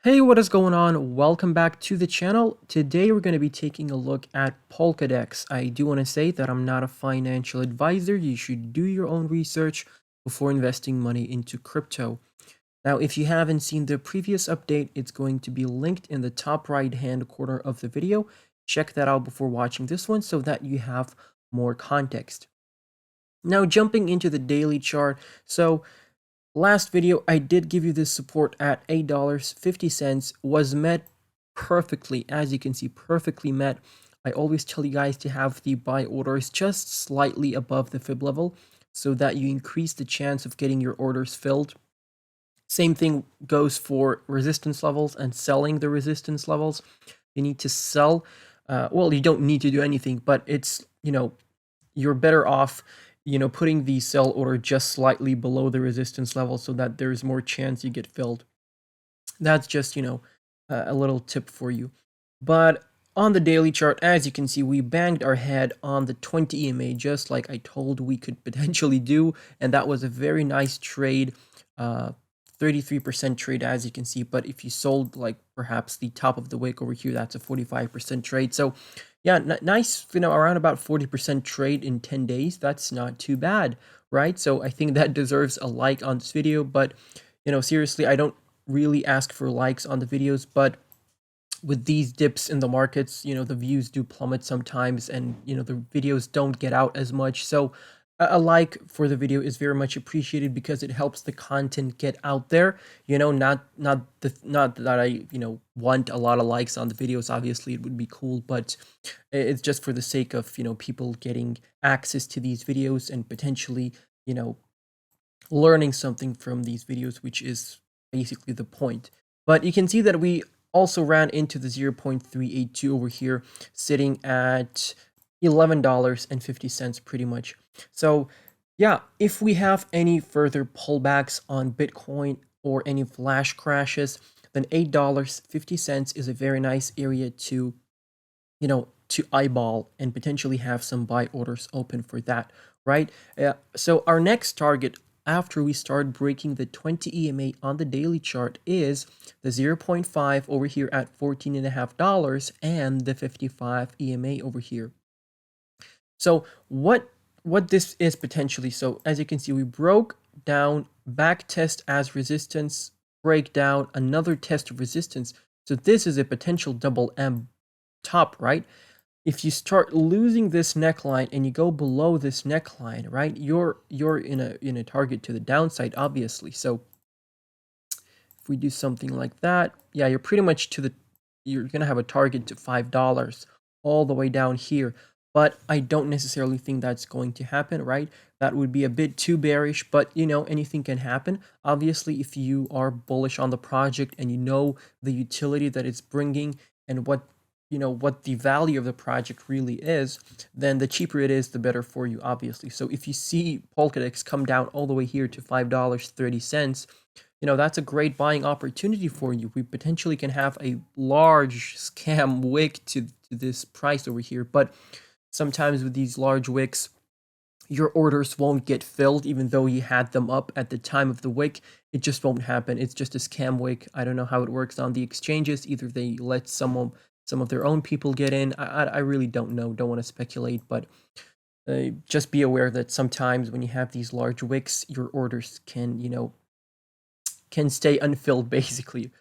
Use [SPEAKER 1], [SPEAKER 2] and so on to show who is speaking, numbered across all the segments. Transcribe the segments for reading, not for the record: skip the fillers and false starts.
[SPEAKER 1] Hey, what is going on? Welcome back to the channel. Today we're going to be taking a look at Polkadex. I do want to say that I'm not a financial advisor. You should do your own research before investing money into crypto. Now, if you haven't seen the previous update, it's going to be linked in the top right hand corner of the video. Check that out before watching this one so that you have more context. Now, jumping into the daily chart. Last video, I did give you this support at $8.50, was met perfectly, as you can see, perfectly met. I always tell you guys to have the buy orders just slightly above the fib level so that you increase the chance of getting your orders filled. Same thing goes for resistance levels and selling the resistance levels. You need to sell. Well, you don't need to do anything, but it's, you're better off putting the sell order just slightly below the resistance level so that there's more chance you get filled. That's just, a little tip for you. But on the daily chart, as you can see, we banged our head on the 20 EMA, just like I told we could potentially do. And that was a very nice trade, 33% trade, as you can see. But if you sold like perhaps the top of the wick over here, that's a 45% trade. So yeah, nice, around about 40% trade in 10 days. That's not too bad, right? So I think that deserves a like on this video. But, seriously, I don't really ask for likes on the videos, but with these dips in the markets, the views do plummet sometimes and, the videos don't get out as much. So a like for the video is very much appreciated because it helps the content get out there. Not that I, want a lot of likes on the videos. Obviously, it would be cool, but it's just for the sake of, people getting access to these videos and potentially, learning something from these videos, which is basically the point. But you can see that we also ran into the 0.382 over here, sitting at $11.50 pretty much. So yeah, if we have any further pullbacks on Bitcoin or any flash crashes, then $8.50 is a very nice area to, to eyeball and potentially have some buy orders open for that, right? So our next target after we start breaking the 20 EMA on the daily chart is the 0.5 over here at $14.50 and the 55 EMA over here. So what this is potentially, so as you can see, we broke down, back test as resistance, break down, another test of resistance. So this is a potential double M top, right? If you start losing this neckline and you go below this neckline, right, you're in a target to the downside, obviously. So if we do something like that, yeah, you're pretty much you're gonna have a target to $5 all the way down here. But I don't necessarily think that's going to happen, right? That would be a bit too bearish, but anything can happen. Obviously, if you are bullish on the project and you know the utility that it's bringing and what the value of the project really is, then the cheaper it is, the better for you, obviously. So if you see Polkadex come down all the way here to $5.30, that's a great buying opportunity for you. We potentially can have a large scam wick to this price over here, but sometimes with these large wicks, your orders won't get filled even though you had them up at the time of the wick. It just won't happen. It's just a scam wick. I don't know how it works on the exchanges. Either they let some of their own people get in. I really don't know. Don't want to speculate, but just be aware that sometimes when you have these large wicks, your orders can stay unfilled basically.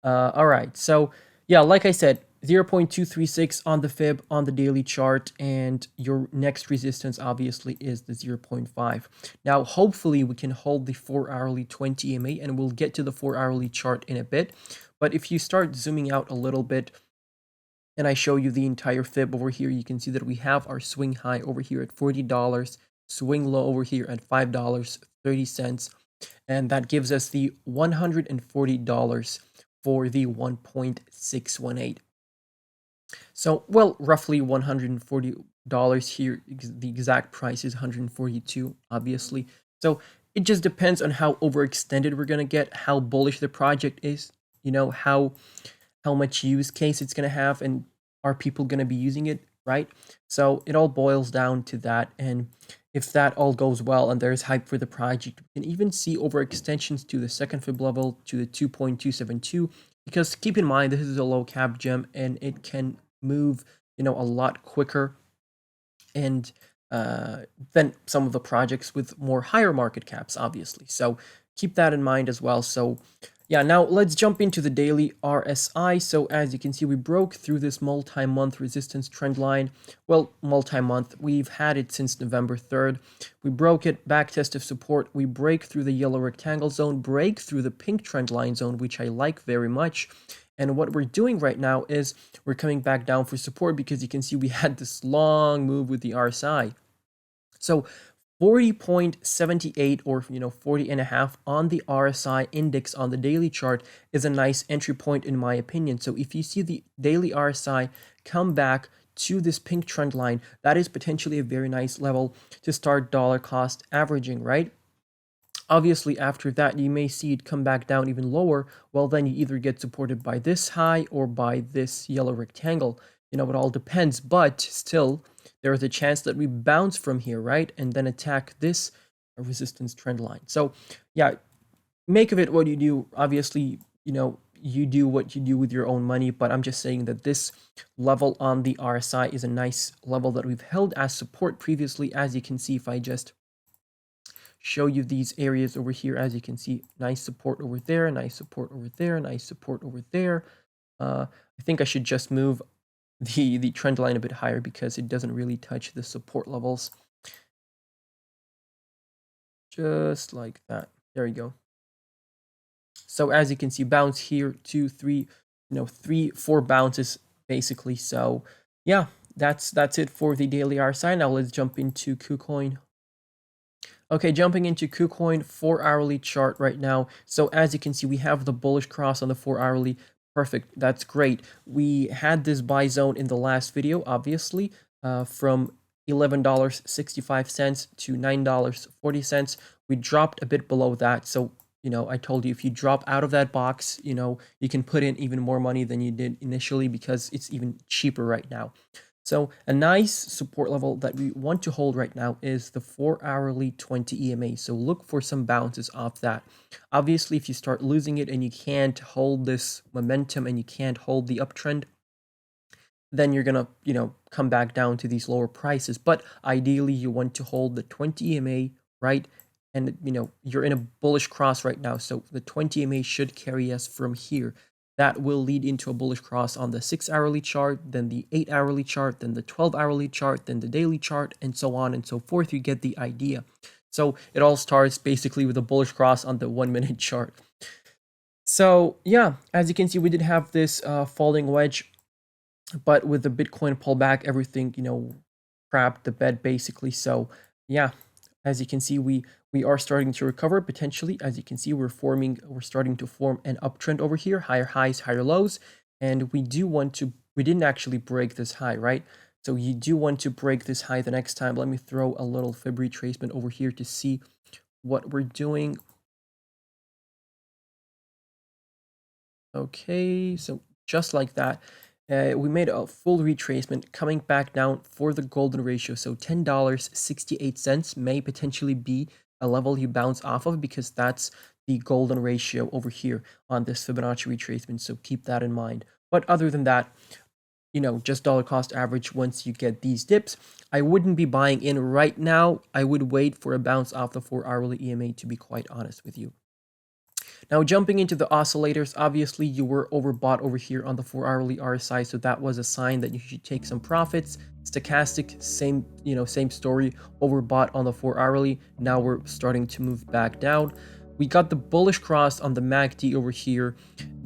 [SPEAKER 1] All right, so yeah, like I said, 0.236 on the fib on the daily chart, and your next resistance obviously is the 0.5. Now, hopefully we can hold the 4-hourly 20 EMA, and we'll get to the 4-hourly chart in a bit. But if you start zooming out a little bit, and I show you the entire fib over here, you can see that we have our swing high over here at $40, swing low over here at $5.30, and that gives us the $140 for the 1.618. So, well, roughly $140 here. The exact price is 142, obviously. So it just depends on how overextended we're gonna get, how bullish the project is, how much use case it's gonna have, and are people gonna be using it, right? So it all boils down to that. And if that all goes well and there's hype for the project, we can even see overextensions to the second fib level, to the 2.272, because keep in mind, this is a low cap gem and it can move, a lot quicker and than some of the projects with more higher market caps, obviously. So keep that in mind as well. So yeah, now let's jump into the daily RSI. So as you can see, we broke through this multi-month resistance trend line. Well, multi-month, we've had it since November 3rd. We broke it, back test of support. We break through the yellow rectangle zone, break through the pink trend line zone, which I like very much. And what we're doing right now is we're coming back down for support because you can see we had this long move with the RSI. So 40.78 or 40.5 on the RSI index on the daily chart is a nice entry point in my opinion. So if you see the daily RSI come back to this pink trend line, that is potentially a very nice level to start dollar cost averaging, right? Obviously, after that, you may see it come back down even lower. Well, then you either get supported by this high or by this yellow rectangle. It all depends, but still, there is a chance that we bounce from here, right? And then attack this resistance trend line. So, yeah, make of it what you do. Obviously, you do what you do with your own money, but I'm just saying that this level on the RSI is a nice level that we've held as support previously. As you can see, if I just show you these areas over here, as you can see, nice support over there, nice support over there, nice support over there. I think I should just move the trend line a bit higher because it doesn't really touch the support levels. Just like that. There you go. So as you can see, bounce here, 2, 3, 3, 4 bounces basically. So yeah, that's it for the daily RSI. Now let's jump into KuCoin. Okay, jumping into KuCoin 4-hourly chart right now. So as you can see, we have the bullish cross on the 4-hourly. Perfect, that's great. We had this buy zone in the last video, obviously, from $11.65 to $9.40. We dropped a bit below that. So, I told you if you drop out of that box, you can put in even more money than you did initially because it's even cheaper right now. So a nice support level that we want to hold right now is the 4-hourly 20 EMA. So look for some bounces off that. Obviously, if you start losing it and you can't hold this momentum and you can't hold the uptrend, then you're gonna, come back down to these lower prices. But ideally, you want to hold the 20 EMA, right? And, you're in a bullish cross right now. So the 20 EMA should carry us from here. That will lead into a bullish cross on the 6-hourly chart, then the 8-hourly chart, then the 12-hourly chart, then the daily chart, and so on and so forth. You get the idea. So it all starts basically with a bullish cross on the 1-minute chart. So yeah, as you can see, we did have this falling wedge, but with the Bitcoin pullback, everything, crapped the bed basically. So yeah, as you can see, we are starting to recover potentially. As you can see, we're starting to form an uptrend over here, higher highs, higher lows. And we didn't actually break this high, right? So you do want to break this high the next time. Let me throw a little fib retracement over here to see what we're doing. Okay, so just like that. We made a full retracement coming back down for the golden ratio. So $10.68 may potentially be a level you bounce off of because that's the golden ratio over here on this Fibonacci retracement. So keep that in mind. But other than that, just dollar cost average once you get these dips. I wouldn't be buying in right now. I would wait for a bounce off the 4-hourly EMA, to be quite honest with you. Now, jumping into the oscillators, obviously you were overbought over here on the 4-hourly RSI, so that was a sign that you should take some profits. Stochastic, same story, overbought on the 4-hourly. Now we're starting to move back down. We got the bullish cross on the MACD over here,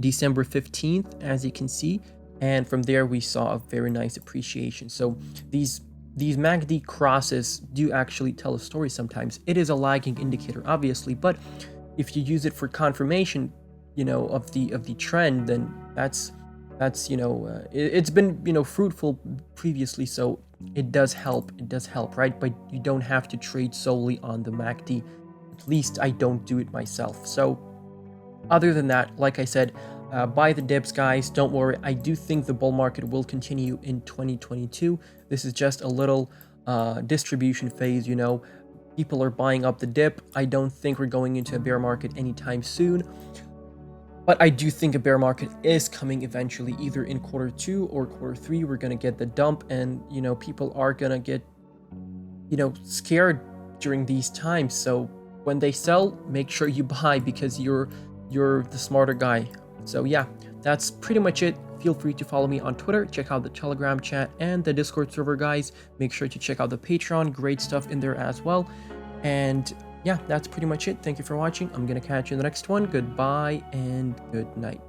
[SPEAKER 1] December 15th, as you can see, and from there we saw a very nice appreciation. So these MACD crosses do actually tell a story sometimes. It is a lagging indicator, obviously, but if you use it for confirmation, of the trend, then that's it's been fruitful previously, so it does help. It does help, right? But you don't have to trade solely on the MACD. At least I don't do it myself. So other than that, like I said, buy the dips, guys. Don't worry. I do think the bull market will continue in 2022. This is just a little distribution phase, People are buying up the dip. I don't think we're going into a bear market anytime soon. But I do think a bear market is coming eventually, either in Q2 or Q3. We're going to get the dump, and people are going to get scared during these times. So when they sell, make sure you buy, because you're the smarter guy. So yeah, that's pretty much it. Feel free to follow me on Twitter, check out the Telegram chat and the Discord server, guys. Make sure to check out the Patreon, great stuff in there as well. And yeah, that's pretty much it. Thank you for watching. I'm gonna catch you in the next one. Goodbye and good night.